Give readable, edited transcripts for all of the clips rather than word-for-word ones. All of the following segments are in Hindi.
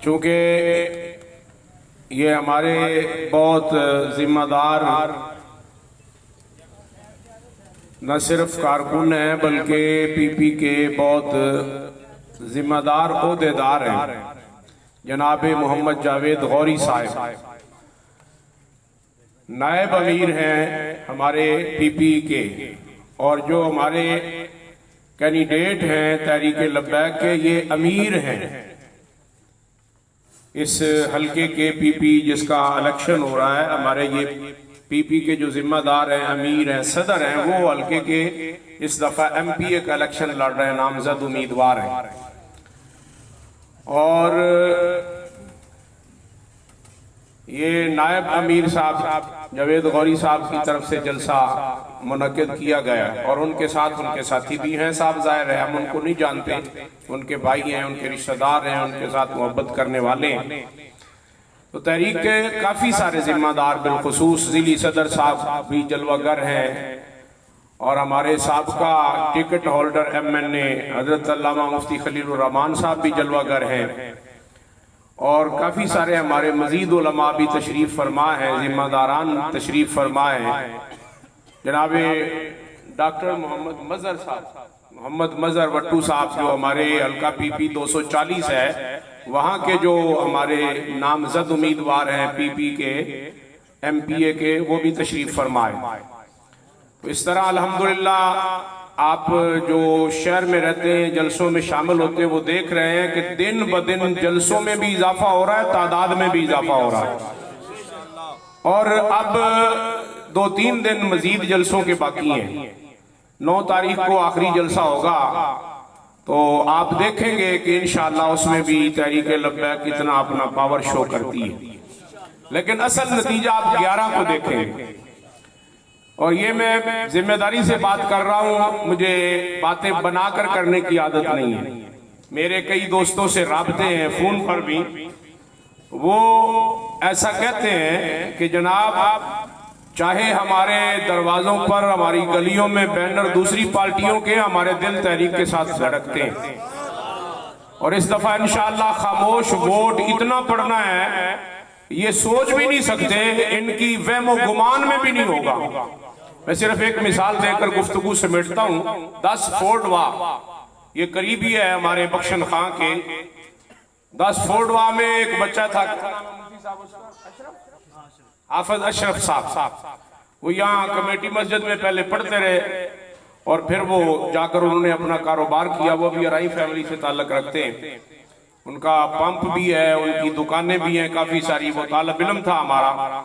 चूँकि ये हमारे बहुत जिम्मेदार न सिर्फ कारकुन हैं बल्कि पीपी के बहुत जिम्मेदार ओहदेदार हैं। जनाब मोहम्मद जावेद गौरी साहब नायब अमीर हैं हमारे पीपी के, और जो हमारे कैंडिडेट हैं तहरीक लब्बैक के, ये अमीर हैं इस हलके के। पीपी जिसका इलेक्शन हो रहा है, हमारे ये पीपी के जो जिम्मेदार हैं, अमीर हैं, सदर हैं, वो हलके के इस दफा एमपीए का इलेक्शन लड़ रहे हैं, नामजद उम्मीदवार हैं। और ये नायब अमीर साहब जावेद गौरी साहब की तरफ से जलसा मुनक्किद किया गया, और उनके साथ उनके साथी भी हैं। साहब जाहिर है हम उनको नहीं जानते, उनके भाई हैं, उनके रिश्तेदार हैं, उनके साथ मोहब्बत करने वाले हैं। तो तहरीक के काफ़ी सारे जिम्मेदार, बिलखुसूस जिली सदर साहब भी जलवागर हैं, और हमारे साबका टिकट होल्डर MNA हजरत अल्लामा मुफ्ती खलीलुर रहमान साहब भी जलवागर हैं, और काफ़ी सारे हमारे मजीद उलमा भी तशरीफ़ फरमा है, जिम्मेदारान तशरीफ़ फरमा है। जनाब डॉक्टर मोहम्मद मजहर वट्टू साहब जो हमारे हल्का PP 240 है, वहाँ के जो हमारे नामजद उम्मीदवार हैं पीपी के MPA के, वो भी तशरीफ़ फरमाए। तो इस तरह अल्हम्दुलिल्लाह आप जो शहर में रहते हैं, जलसों में शामिल होते हैं, वो देख रहे हैं कि दिन ब दिन जलसों में भी इजाफा हो रहा है, तादाद में भी इजाफा हो रहा है। और अब 2-3 दिन मजीद जलसों के बाकी हैं। 9 तारीख को आखिरी जलसा होगा, तो आप देखेंगे कि इंशाअल्लाह उसमें भी तहरीक लब्बैक कितना अपना पावर शो करती है। लेकिन असल नतीजा आप 11 को देखेंगे। और ये मैं जिम्मेदारी से बात कर रहा हूँ, मुझे बातें बनाकर करने की आदत नहीं है। मेरे कई दोस्तों से राबते हैं फोन पर भी, वो ऐसा कहते हैं कि जनाब चाहे हमारे दरवाजों पर, हमारी गलियों में बैनर दूसरी पार्टियों के, हमारे दिल तहरीक के साथ धड़कते हैं। और इस दफा इंशाअल्लाह खामोश वोट इतना पड़ना है, ये सोच भी नहीं सकते, इनकी वहमो गुमान में भी नहीं होगा। मैं सिर्फ एक मिसाल देकर गुफ्तगू समेटता हूँ। 10 फोर्ड वाह, ये करीबी है हमारे बख्शन खां के। 10 फोर्ड वाह में एक बच्चा था, हाफिज अशरफ साहब, वो यहाँ कमेटी मस्जिद में पहले पढ़ते रहे, और फिर वो जाकर उन्होंने अपना कारोबार किया। वो भी अराई फैमिली से ताल्लुक रखते हैं, उनका पंप भी है, उनकी दुकानें भी हैं काफी सारी। वो तालिब इल्म था हमारा।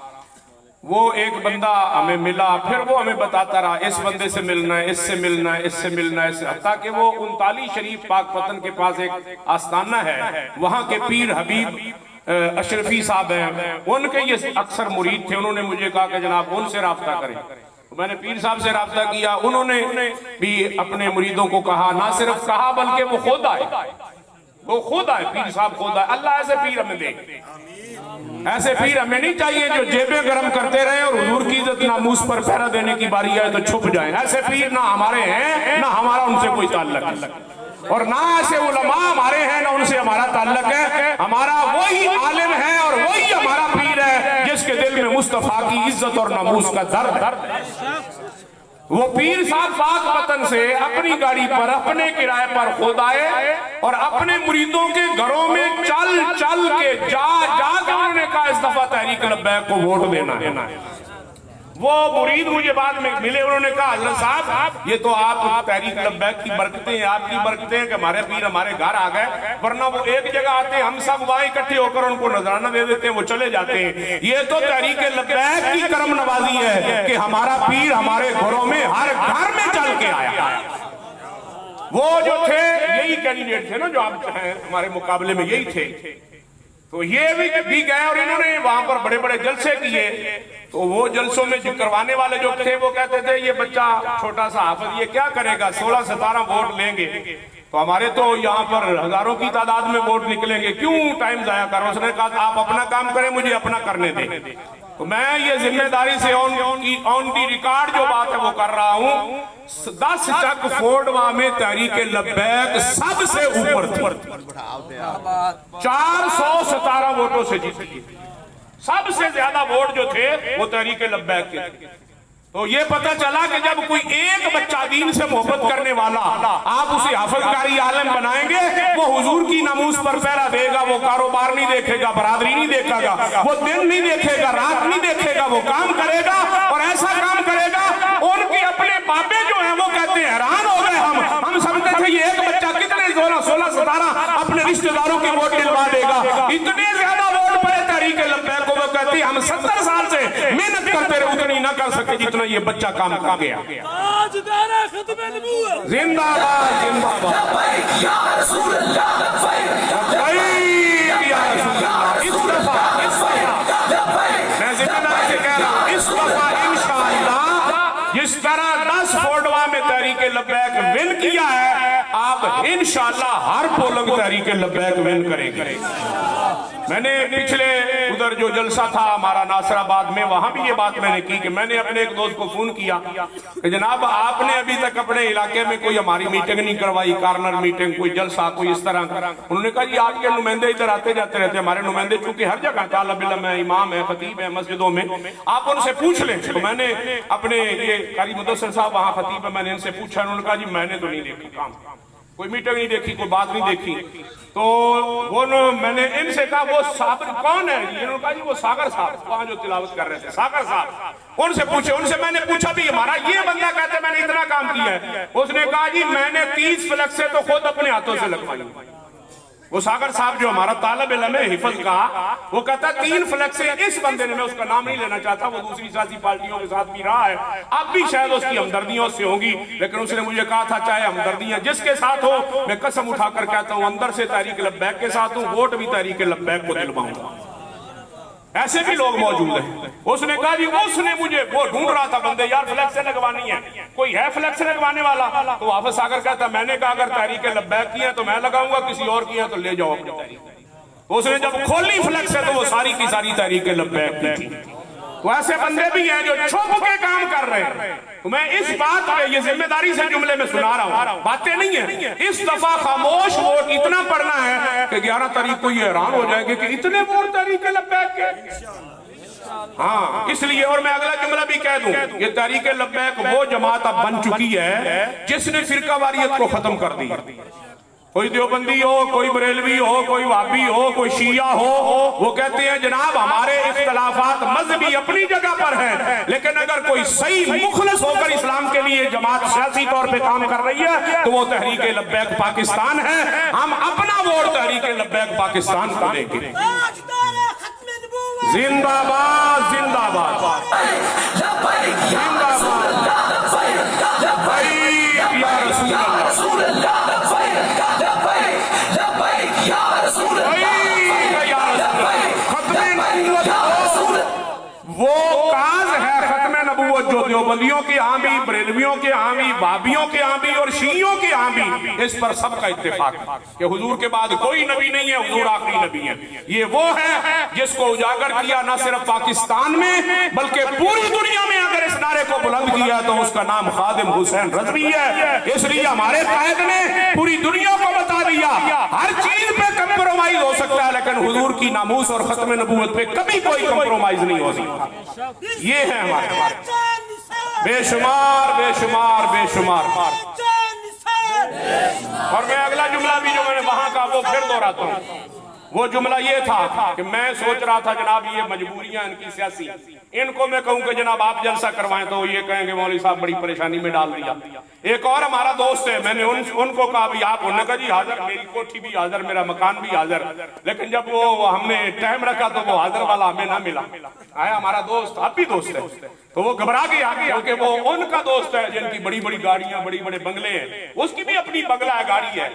वो एक बंदा हमें मिला, फिर वो हमें बताता रहा इस बंदे से मिलना है, इससे मिलना है, इससे मिलना है, हत्ता कि वो 39 शरीफ पाक पतन के पास एक आस्थाना है, वहां के पीर हबीब अशरफी साहब हैं, उनके ये अक्सर मुरीद थे। उन्होंने मुझे कहा कि जनाब उनसे राब्ता करें। तो मैंने पीर साहब से राब्ता किया, उन्होंने भी अपने मुरीदों को कहा, ना सिर्फ कहा बल्कि वो खुद आए, पीर साहब खुद आए। अल्लाह ऐसे पीर हमें दे, ऐसे पीर हमें नहीं चाहिए जो जेबें गर्म करते रहे और हुजूर की इज्जत नामूस पर पहरा देने की बारी आए तो छुप जाए। ऐसे पीर ना हमारे हैं, ना हमारा उनसे कोई ताल्लुक है, और ना ऐसे उलमा हमारे हैं, ना उनसे हमारा ताल्लुक है। हमारा वही आलिम है और वही हमारा पीर है जिसके दिल में मुस्तफा की इज्जत और नामूस का दर्द है। वो पीर साहब पाक पतन से अपनी गाड़ी पर, अपने किराए पर खुद आए, और अपने मुरीदों के घरों में चल चल के जा के उन्होंने कहा इस दफा तहरीक लब्बैक को वोट देना है। वो मुरीद मुझे बाद में मिले, उन्होंने कहा हजरत साहब ये तो आप तहरीक लब्बैक की बरकतें हैं, आपकी बरकतें हैं कि हमारे पीर हमारे घर आ गए, वरना वो एक जगह आते, हम सब वहां इकट्ठे होकर उनको नजराना दे देते हैं, वो चले जाते हैं। ये तो तहरीक लब्बैक की करम नवाजी है कि हमारा पीर हमारे घरों में, हर घर में चल के आया। वो जो थे यही कैंडिडेट थे ना, जो आप हमारे मुकाबले में यही थे। तो ये भी गए और इन्होंने वहां पर बड़े बड़े जलसे किए। तो वो जलसों में जो करवाने वाले जो थे वो कहते थे ये बच्चा छोटा सा हाफिज ये क्या करेगा, 16-17 वोट लेंगे। तो हमारे तो यहाँ पर हजारों की तादाद में वोट निकलेंगे, क्यों टाइम जाया करो। उसने कहा आप अपना काम करें, मुझे अपना करने दें। तो मैं ये जिम्मेदारी से ऑन दी रिकॉर्ड जो बात है वो कर रहा हूँ। 10 तक फोड़वा में तहरीक लब्बैक सबसे ऊपर थी, 417 वोटों से जीती। सबसे ज्यादा वोट जो थे वो तहरीक लब्बैक के थे। तो ये पता चला कि जब कोई एक बच्चा दीन से मोहब्बत करने वाला आप उसे हाफिज़कारी आलम बनाएंगे, वो हुजूर की नमूज पर पहरा देगा, वो कारोबार नहीं देखेगा, बरादरी नहीं देखेगा, वो दिन नहीं देखेगा, रात नहीं देखेगा, वो काम करेगा और ऐसा काम करेगा। उनके अपने बाबे जो है वो कहते हैं हैरान हो गए हम समझते थे ये एक बच्चा कितने 16 17 अपने रिश्तेदारों के वोट दिलवा देगा, इतने ज्यादा वोट पड़े तहरीक लब्बैक को। वो कहती हम 70 साल से मेहनत करते रहे, उतनी ना कर सके जितना ये बच्चा काम कर गया। जिंदाबाद जिंदाबाद मैं जिम्मेदारी से कह रहा हूं, इस दफा इंशाअल्लाह जिस तरह 10 फोड़वा में तहरीक लब्बैक विन किया है, आप इंशाअल्लाह हर पोलिंग तहरीक लब्बैक विन करेंगे। मैंने पिछले उधर जो जलसा था हमारा नासराबाद में, वहां भी ये बात मैंने की कि मैंने अपने एक दोस्त को फोन किया कि जनाब आपने अभी तक अपने इलाके में कोई हमारी मीटिंग नहीं करवाई, कार्नर मीटिंग, कोई जलसा, कोई इस तरह। उन्होंने कहा जी आपके नुमाइंदे इधर आते जाते रहते, हमारे नुमाइंदे चूंकि हर जगह तालिब इल्म है, इमाम है, खतीब है मस्जिदों में, आप उनसे पूछ लें। तो मैंने अपने ये कारी मुदस्सिर साहब वहां खतीब है, मैंने इनसे पूछा, उन्होंने कहा जी मैंने तो नहीं देखा काम, कोई मीटिंग नहीं देखी, कोई बात नहीं देखी। तो वो मैंने इनसे कहा वो सागर कौन है, इन्होंने कहा जी वो सागर साहब वहां जो तिलावत कर रहे थे, सागर साहब। उनसे पूछे, उनसे मैंने पूछा भी हमारा ये बंदा कहते मैंने इतना काम किया है। उसने कहा जी मैंने 30 फ्लेक्स से तो खुद अपने हाथों से लगवाई। वो सागर साहब जो हमारा तालिब इल्म है हिफज का, वो कहता 3 फ्लेक्स से इस बंदे ने, मैं उसका नाम नहीं लेना चाहता, वो दूसरी सियासी पार्टियों के साथ भी रहा है, अब भी शायद उसकी हमदर्दियों से होगी, लेकिन उसने मुझे कहा था चाहे हमदर्दियां जिसके साथ हो, मैं कसम उठाकर कहता हूं अंदर से तहरीक लब्बैक के साथ हूं, वोट भी तहरीक लब्बैक को दिलवाऊंगा। ऐसे भी लोग मौजूद हैं। उसने कहा जी उसने मुझे वो ढूंढ रहा था बंदे, यार फ्लेक्स लगवानी है, कोई है फ्लेक्स लगवाने वाला। तो वापस सागर कहता मैंने कहा अगर तहरीक लब्बैक की है तो मैं लगाऊंगा, किसी और की है तो ले जाओ अपनी तहरीक। उसने जब खोली फ्लेक्स है तो वो सारी की सारी तहरीक लब्बैक की थी। तो ऐसे बंदे भी हैं जो छुप के काम कर रहे हैं। तो मैं इस बात पे ये जिम्मेदारी से जुमले में सुना रहा हूं, बातें नहीं है। इस दफा खामोश वोट इतना पड़ना है कि 11 तारीख को ये हैरान हो जाएंगे कि इतने वोट तहरीक लब्बैक के। हाँ इसलिए, और मैं अगला जुमला भी कह दूं, ये तहरीक लब्बैक वो जमात अब बन चुकी है जिसने फिरकावारियत को खत्म कर दी। कोई देवबंदी हो, कोई बरेलवी हो, कोई वाबी हो, कोई शिया हो, वो कहते हैं जनाब हमारे इख्तलाफात मजहबी अपनी जगह पर हैं, लेकिन अगर कोई सही मुखलिस होकर इस्लाम के लिए जमात सियासी तौर पे काम कर रही है तो वो तहरीक लब्बैक पाकिस्तान है। हम अपना वोट तहरीक लब्बैक पाकिस्तान को देंगे। जिंदाबाद जिंदाबाद वो काज है खत्म नबूवत जो देवबंदियों के यहाँ भी, बरेलवियों के यहाँ भी, बाबियों के यहाँ भी और शियों के यहाँ भी, इस पर सबका इत्तेफाक है कि हुजूर के बाद कोई नबी नहीं है, हुजूर आखिरी नबी है। ये वो है जिसको उजागर किया न सिर्फ पाकिस्तान में बल्कि पूरी दुनिया में। अगर इस नारे को बुलंद किया तो उसका नाम खादिम हुसैन रज़वी है। इसलिए हमारे कायद ने पूरी दुनिया को बता दिया हर चीज पे कंप्रोमाइज हो सकता है, लेकिन हुजूर की नामूस और खत्म नबूवत पे कभी कोई कंप्रोमाइज नहीं हो सकता। ये है हमारे बेशुमार बेशुमार बेशुमार। और मैं अगला जुमला भी जो मैंने वहां का वो फिर दोहराता हूं। वो जुमला ये था कि मैं सोच रहा था जनाब ये मजबूरियां इनकी सियासी, इनको मैं कहूं कि जनाब आप जलसा करवाएं तो ये कहेंगे मौलवी साहब बड़ी परेशानी में डाल दिया। एक और हमारा दोस्त है, मैंने उनको कहा भी आप, उन्होंने कहा जी हाजिर, मेरी कोठी भी हाजिर, मेरा मकान भी हाजिर, लेकिन जब वो हमने टाइम रखा तो वो हाजिर वाला हमें ना मिला। आया हमारा दोस्त, आप भी दोस्त है, तो वो घबरा गया क्योंकि वो उनका दोस्त है जिनकी बड़ी बड़ी गाड़ियां, बड़ी बड़े बंगले हैं, उसकी भी अपनी बंगला है, गाड़ी है।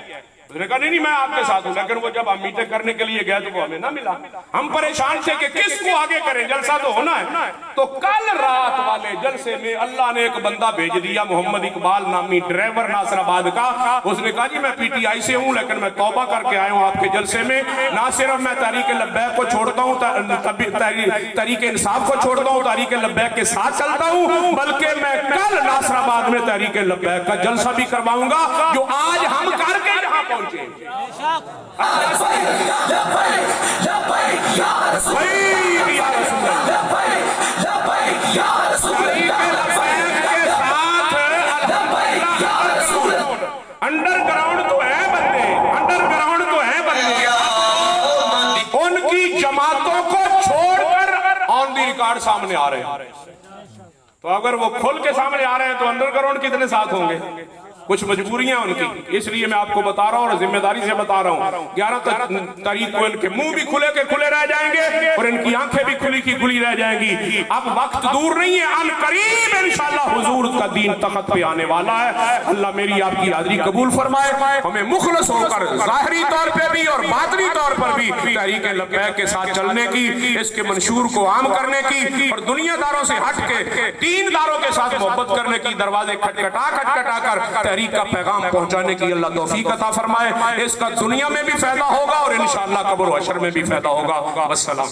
उसने कहा नहीं मैं आपके साथ हूं, लेकिन वो जब हम मीटिंग करने के लिए गए तो वो हमें ना मिला। हम परेशान थे कि किसको आगे करें, जलसा तो होना है। तो कल रात वाले जलसे में अल्लाह ने एक बंदा भेज दिया, मोहम्मद इकबाल नामी ड्राइवर नासराबाद का। उसने कहा जी मैं पीटीआई से हूं, लेकिन मैं तौबा करके आया हूं आपके जलसे में। ना सिर्फ मैं तहरीक लब्बैक को छोड़ता हूं, तहरीक इंसाफ को छोड़ता हूं, तहरीक लब्बैक के साथ चलता हूं, बल्कि मैं कल नासराबाद में तहरीक लब्बैक का जलसा भी करवाऊंगा, जो आज हम करके यहां पहुंचे। अंडरग्राउंड तो है बंदे, अंडरग्राउंड तो है बंदे, उनकी जमातों को छोड़कर ऑन दी रिकॉर्ड सामने आ रहे हैं। तो अगर वो खुल के सामने आ रहे हैं तो अंडरग्राउंड कितने साथ होंगे? कुछ मजबूरियां उनकी, इसलिए मैं आपको बता रहा हूं और जिम्मेदारी से बता रहा हूं। 11 तारीख को इनके मुंह भी खुले के खुले रह जाएंगे और इनकी आंखें भी खुली की खुली रह जाएंगी। अब वक्त दूर नहीं है, अनकरीब इंशाअल्लाह हुजूर का दीन तख्त पे आने वाला है। अल्लाह मेरी आपकी हाजिरी कबूल फरमाए, हमें मुखलस होकर ज़ाहिरी तौर पे भी और बातनी तौर पर भी तहरीक लब्बैक के साथ चलने की, इसके मंशूर को आम करने की और दुनियादारों से हट के दीनदारों के साथ मोहब्बत करने की, दरवाजे खटखटा कर तहरीक का पैगाम पहुंचाने की अल्लाह तौफीक अता फरमाए। इसका दुनिया में भी फायदा होगा और इंशाअल्लाह कब्र व हश्र में भी फायदा होगा। वस्सलाम।